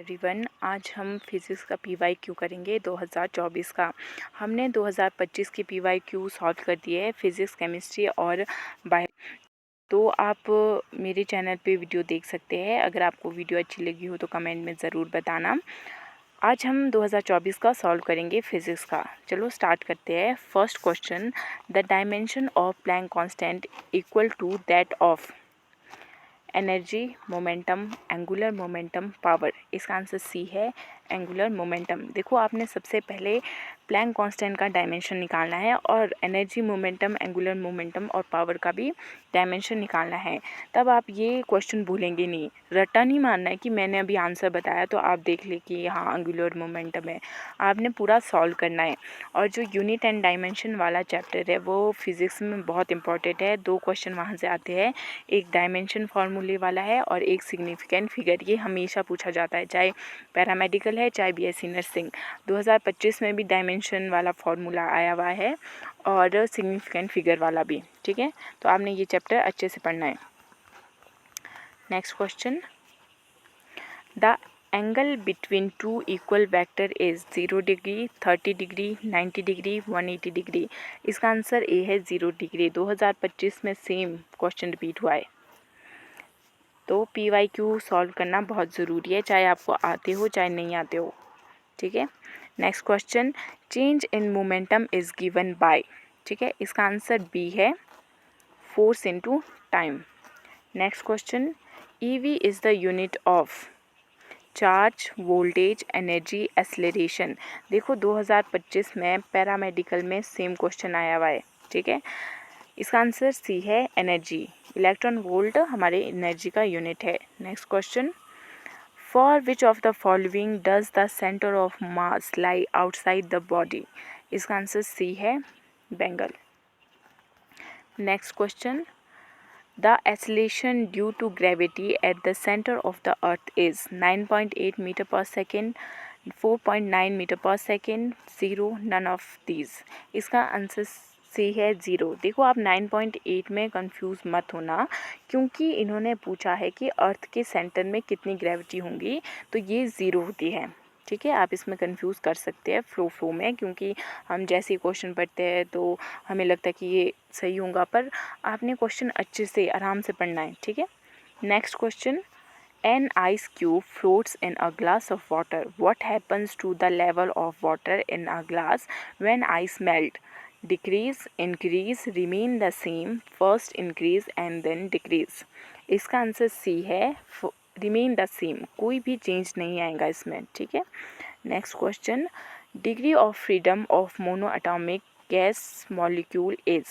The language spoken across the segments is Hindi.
एवरीवन, आज हम फिज़िक्स का पीवाईक्यू करेंगे 2024 का। हमने 2025 की पीवाईक्यू सॉल्व कर दिए है फिज़िक्स, केमिस्ट्री और बायो। तो आप मेरे चैनल पे वीडियो देख सकते हैं। अगर आपको वीडियो अच्छी लगी हो तो कमेंट में ज़रूर बताना। आज हम 2024 का सॉल्व करेंगे फिज़िक्स का। चलो स्टार्ट करते हैं। First question, the dimension of Planck constant equal to that of energy, momentum, angular momentum, power. इसका आंसर सी है, एंगुलर मोमेंटम। देखो, आपने सबसे पहले प्लैंक कांस्टेंट का डायमेंशन निकालना है और एनर्जी, मोमेंटम, एंगुलर मोमेंटम और पावर का भी डायमेंशन निकालना है। तब आप ये क्वेश्चन भूलेंगे नहीं। रट्टा नहीं मारना है कि मैंने अभी आंसर बताया तो आप देख ले कि हाँ एंगुलर मोमेंटम है। आपने पूरा सॉल्व करना है। और जो यूनिट एंड डायमेंशन वाला चैप्टर है वो फिज़िक्स में बहुत इंपॉर्टेंट है। 2 क्वेश्चन वहाँ से आते हैं। एक डायमेंशन फार्मूले वाला है और एक सिग्निफिकेंट फिगर। ये हमेशा पूछा जाता है, चाहे पैरामेडिकल है चाहे बीएससी नर्सिंग। 2025 में भी डायमेंशन वाला फार्मूला आया हुआ है और सिग्निफिकेंट फिगर वाला भी। ठीक है, तो आपने ये चैप्टर अच्छे से पढ़ना है। Next question, the angle between two equal vector is 0 degree, 30 degree, 90 degree, 180 degree. इसका आंसर ए है 0 डिग्री। 2025 में सेम क्वेश्चन रिपीट हुआ है। तो पीवाईक्यू सॉल्व करना बहुत ज़रूरी है, चाहे आपको आते हो चाहे नहीं आते हो। ठीक है, next question, change in momentum is given by. ठीक है, इसका आंसर बी है, force into time. Next question, EV is the unit of charge, voltage, energy, acceleration. देखो, 2025 में पैरामेडिकल में सेम क्वेश्चन आया हुआ है। ठीक है, इसका आंसर सी है, एनर्जी। इलेक्ट्रॉन वोल्ट हमारे एनर्जी का यूनिट है। Next question, for which of the following does the centre of mass lie outside the body. इसका आंसर सी है, bangle. Next question, the acceleration due to gravity at the centre of the earth is 9.8 metre per second, 4.9 metre per second, 0, none of these. इसका आंसर सी है, 0। देखो, आप 9.8 में कंफ्यूज मत होना, क्योंकि इन्होंने पूछा है कि अर्थ के सेंटर में कितनी ग्रेविटी होंगी, तो ये 0 होती है। ठीक है, आप इसमें कंफ्यूज कर सकते हैं फ्लो में, क्योंकि हम जैसे क्वेश्चन पढ़ते हैं तो हमें लगता है कि ये सही होगा, पर आपने क्वेश्चन अच्छे से आराम से पढ़ना है। ठीक है, next question, an ice cube floats in a glass of water. What happens to the level of water in a glass when ice melt? Decrease, increase, remain the same, first increase and then decrease. इसका आंसर सी है, रिमेन द सेम। कोई भी चेंज नहीं आएगा इसमें। ठीक है, next question, degree of freedom of mono atomic gas molecule is.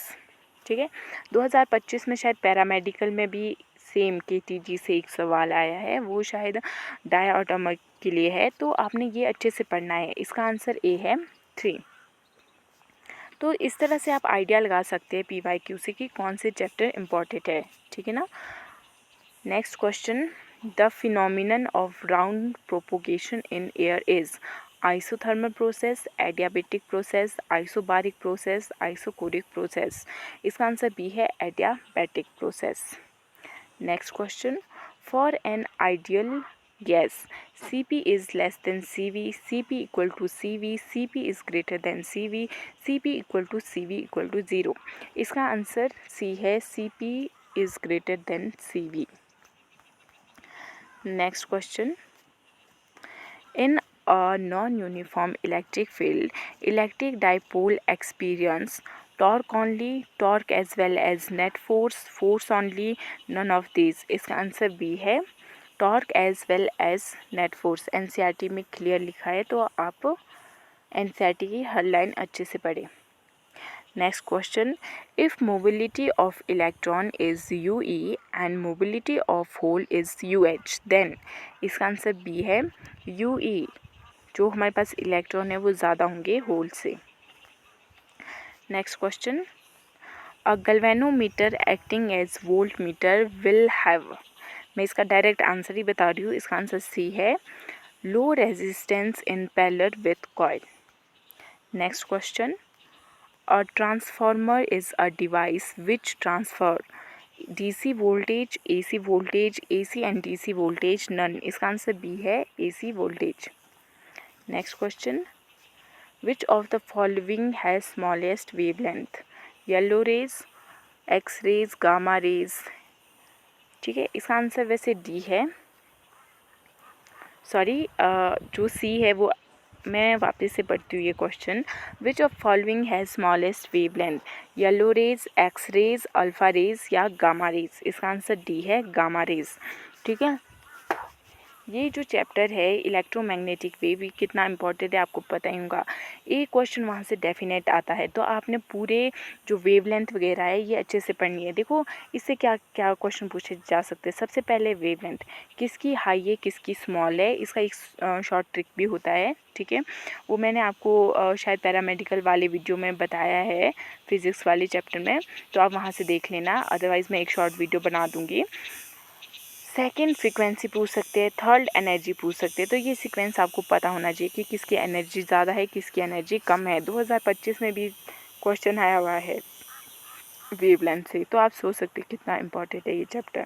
ठीक है, 2025 में शायद पैरामेडिकल में भी सेम केटीजी से एक सवाल आया है, वो शायद डायटोमिक के लिए है, तो आपने ये अच्छे से पढ़ना है। इसका आंसर ए है, 3। तो इस तरह से आप आइडिया लगा सकते हैं पीवाईक्यू से कि कौन से चैप्टर इम्पोर्टेंट है। ठीक है ना। Next question, the phenomenon of round propagation in air is isothermal process, adiabatic process, isobaric process, isochoric process. इसका आंसर बी है, adiabatic process. Next question, for an ideal gas Cp is less than Cv, Cp equal to Cv, Cp is greater than Cv, Cp equal to Cv equal to 0। इसका आंसर C है, Cp is greater than Cv। Next question, in a non-uniform electric field, electric dipole experience torque only, torque as well as net force, force only, none of these। इसका आंसर बी है, torque as well as net force. NCERT में क्लियर लिखा है, तो आप एनसीईआरटी की हर लाइन अच्छे से पढ़ें। Next question, if mobility of electron is U E and mobility of hole is U H, then. इसका आंसर बी है, यू ई। जो हमारे पास इलेक्ट्रॉन है वो ज़्यादा होंगे होल से। Next question, a galvanometer acting as voltmeter will have. मैं इसका डायरेक्ट आंसर ही बता रही हूँ। इसका आंसर सी है, low resistance in parallel with coil. Next question, a transformer is a device which transfer DC voltage, AC voltage, AC and DC voltage none. इसका आंसर बी है AC voltage. Next question, which of the following has smallest wavelength? Yellow rays, X rays, gamma rays. ठीक है, इसका आंसर वैसे डी है, सॉरी जो सी है वो, मैं वापस से पढ़ती हूँ ये question. Which of following has smallest wavelength? Yellow rays, X rays, alpha rays या गामा रेज। इसका आंसर डी है गामा रेज। ठीक है, ये जो चैप्टर है इलेक्ट्रोमैग्नेटिक वेव, ये कितना इंपॉर्टेंट है आपको पता ही होगा। एक क्वेश्चन वहाँ से डेफिनेट आता है, तो आपने पूरे जो वेवलेंथ वगैरह है ये अच्छे से पढ़नी है। देखो इससे क्या क्या क्वेश्चन पूछे जा सकते हैं। सबसे पहले वेवलेंथ किसकी हाई है, किसकी स्मॉल है, इसका एक शॉर्ट ट्रिक भी होता है। ठीक है, वो मैंने आपको शायद पैरामेडिकल वाले वीडियो में बताया है, फिज़िक्स वाले चैप्टर में, तो आप वहाँ से देख लेना, अदरवाइज़ मैं एक शॉर्ट वीडियो बना दूँगी। सेकेंड फ्रीक्वेंसी पूछ सकते हैं, थर्ड एनर्जी पूछ सकते हैं। तो ये सीक्वेंस आपको पता होना चाहिए कि किसकी एनर्जी ज़्यादा है, किसकी एनर्जी कम है। 2025 में भी क्वेश्चन आया हुआ है वेवलेंथ से, तो आप सोच सकते हैं कितना इम्पोर्टेंट है ये चैप्टर।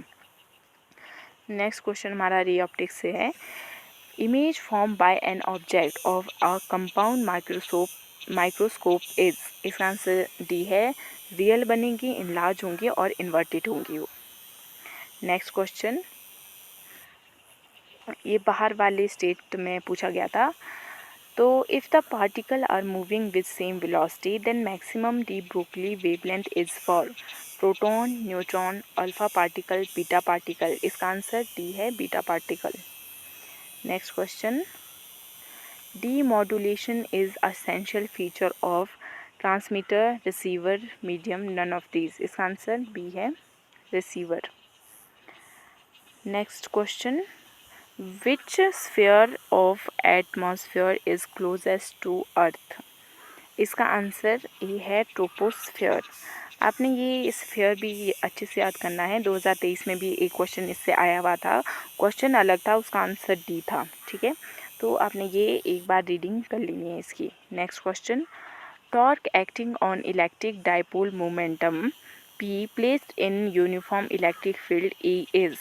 नेक्स्ट क्वेश्चन हमारा रे ऑप्टिक्स से है। Image form by an object of a compound microscope is. इसका आंसर डी है, रियल बनेगी, इनलार्ज होंगी और इन्वर्टेड होंगी वो। नेक्स्ट क्वेश्चन, ये बाहर वाले स्टेट में पूछा गया था। तो if the particle are moving with same velocity then maximum de Broglie wavelength is for proton, neutron, alpha particle, beta particle. इसका आंसर डी है beta particle. Next question, demodulation is essential feature of transmitter, receiver, medium, none of these. इसका आंसर बी है receiver. Next question, Which sphere of atmosphere is closest to Earth? इसका आंसर ये है ट्रोपोस्फियर। आपने ये स्फीयर भी अच्छे से याद करना है। 2023 में भी एक क्वेश्चन इससे आया हुआ था, क्वेश्चन अलग था, उसका आंसर डी था। ठीक है, तो आपने ये एक बार रीडिंग कर लेनी है इसकी। Next question, torque acting on electric dipole momentum P placed in uniform electric field E is.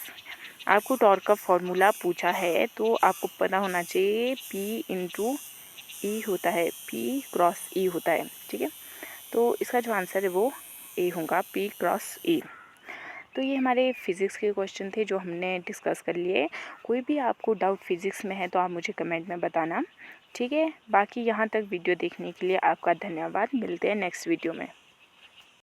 आपको टॉर्क का फॉर्मूला पूछा है, तो आपको पता होना चाहिए P इंटू ई होता है, P क्रॉस E होता है। ठीक है, तो इसका जो आंसर है वो ए होगा, P क्रॉस E। तो ये हमारे फिज़िक्स के क्वेश्चन थे जो हमने डिस्कस कर लिए। कोई भी आपको डाउट फिज़िक्स में है तो आप मुझे कमेंट में बताना। ठीक है, बाकी यहाँ तक वीडियो देखने के लिए आपका धन्यवाद। मिलते हैं नेक्स्ट वीडियो में।